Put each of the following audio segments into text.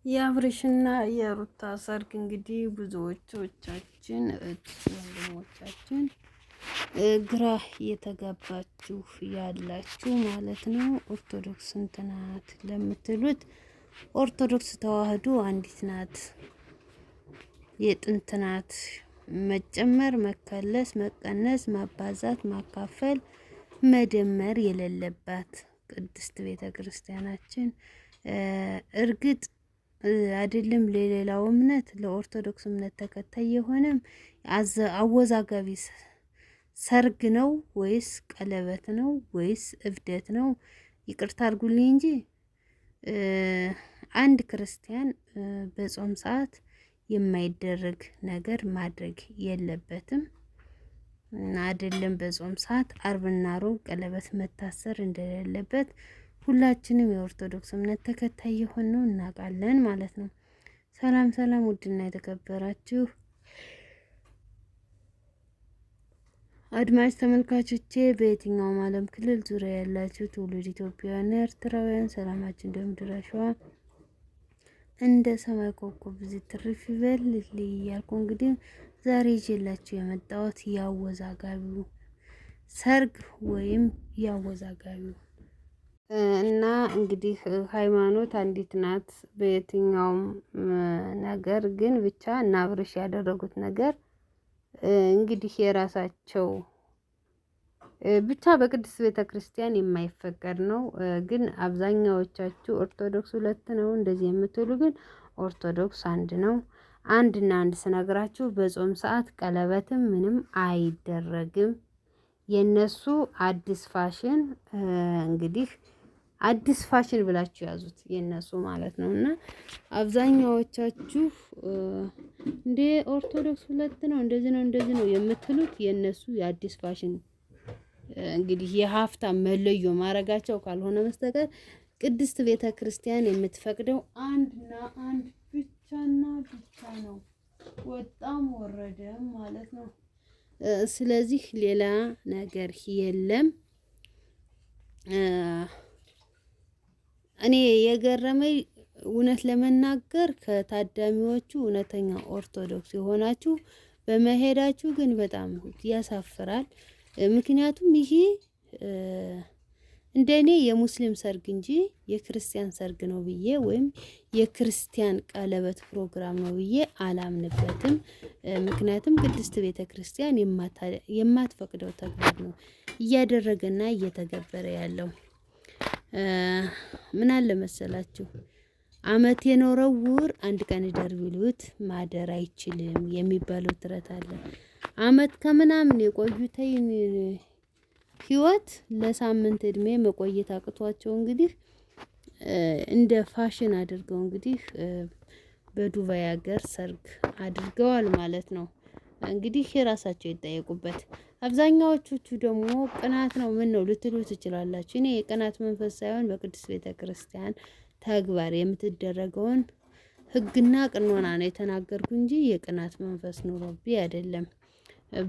የአብርሽና የሩታ ሰርግ እንግዲህ ብዙዎቻችን ወንድሞቻችን ግራ እየተጋባችሁ ያላችሁ ማለት ነው። ኦርቶዶክስ ስንት ናት ለምትሉት ኦርቶዶክስ ተዋህዶ አንዲት ናት፣ የጥንት ናት። መጨመር፣ መከለስ፣ መቀነስ፣ ማባዛት፣ ማካፈል፣ መደመር የሌለባት ቅድስት ቤተ ክርስቲያናችን እርግጥ አይደለም ለሌላው እምነት ለኦርቶዶክስ እምነት ተከታይ የሆነም አወዛጋቢ ሰርግ ነው ወይስ ቀለበት ነው ወይስ እብደት ነው? ይቅርታ አድርጉልኝ እንጂ አንድ ክርስቲያን በጾም ሰዓት የማይደረግ ነገር ማድረግ የለበትም። አይደለም በጾም ሰዓት አርብና ሮብ ቀለበት መታሰር እንደሌለበት ሁላችንም የኦርቶዶክስ እምነት ተከታይ የሆነው እናውቃለን ማለት ነው። ሰላም ሰላም፣ ውድና የተከበራችሁ አድማጭ ተመልካቾቼ በየትኛውም ዓለም ክልል ዙሪያ ያላችሁ ትውልድ ኢትዮጵያውያን፣ ኤርትራውያን ሰላማችን እንደ ምድር አሸዋ እንደ ሰማይ ኮከብ ብዙ ትርፍ ይበል እያልኩ እንግዲህ ዛሬ ይዤላችሁ የመጣሁት ያወዛጋቢው ሰርግ ወይም ያወዛጋቢው እና እንግዲህ ሃይማኖት አንዲት ናት በየትኛውም ነገር። ግን ብቻ እና አብርሽ ያደረጉት ነገር እንግዲህ የራሳቸው ብቻ በቅድስት ቤተ ክርስቲያን የማይፈቀድ ነው። ግን አብዛኛዎቻችሁ ኦርቶዶክስ ሁለት ነው እንደዚህ የምትሉ ግን ኦርቶዶክስ አንድ ነው። አንድና አንድ ስነግራችሁ በጾም ሰዓት ቀለበትም ምንም አይደረግም። የነሱ አዲስ ፋሽን እንግዲህ አዲስ ፋሽን ብላችሁ ያዙት የነሱ ማለት ነው። እና አብዛኛዎቻችሁ እንደ ኦርቶዶክስ ሁለት ነው እንደዚህ ነው የምትሉት የነሱ የአዲስ ፋሽን እንግዲህ የሀፍታም መለዮ ማረጋቸው ካልሆነ በስተቀር ቅድስት ቤተ ክርስቲያን የምትፈቅደው አንድና አንድ ብቻና ብቻ ነው። ወጣም ወረደም ማለት ነው። ስለዚህ ሌላ ነገር የለም። እኔ የገረመኝ እውነት ለመናገር ከታዳሚዎቹ እውነተኛ ኦርቶዶክስ የሆናችሁ በመሄዳችሁ ግን በጣም ያሳፍራል። ምክንያቱም ይሄ እንደኔ የሙስሊም ሰርግ እንጂ የክርስቲያን ሰርግ ነው ብዬ ወይም የክርስቲያን ቀለበት ፕሮግራም ነው ብዬ አላምንበትም። ምክንያቱም ቅድስት ቤተ ክርስቲያን የማትፈቅደው ተግባር ነው እያደረገና እየተገበረ ያለው። ምን አለ መሰላችሁ አመት የኖረው ውር አንድ ቀን ይደር ቢሉት ማደር አይችልም የሚባለው ተረት አለ። አመት ከምናምን የቆዩተኝ ህይወት ለሳምንት እድሜ መቆየት አቅቷቸው እንግዲህ እንደ ፋሽን አድርገው እንግዲህ በዱባይ ሀገር ሰርግ አድርገዋል ማለት ነው። እንግዲህ የራሳቸው ይጠየቁበት። አብዛኛዎቹ ደግሞ ቅናት ነው ምን ነው ልትሉ ትችላላችሁ። እኔ የቅናት መንፈስ ሳይሆን በቅድስት ቤተክርስቲያን ተግባር የምትደረገውን ህግና ቅኖና ነው የተናገርኩ እንጂ የቅናት መንፈስ ኑሮብኝ አይደለም።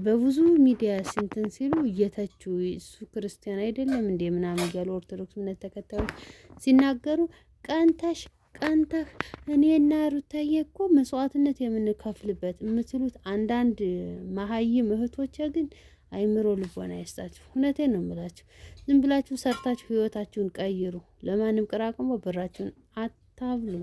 በብዙ ሚዲያ እንትን ሲሉ እየተቹ እሱ ክርስቲያን አይደለም እንዴ ምናምን እያሉ ኦርቶዶክስ እምነት ተከታዮች ሲናገሩ ቀንተህ እኔና ሩታዬ እኮ መስዋዕትነት የምንከፍልበት የምትሉት አንዳንድ መሀይም እህቶቼ ግን አይምሮ ልቦና አይስጣችሁ። እውነቴን ነው የምላችሁ። ዝም ብላችሁ ሰርታችሁ ህይወታችሁን ቀይሩ። ለማንም ቅራቅሞ ብራችሁን አታብሉ።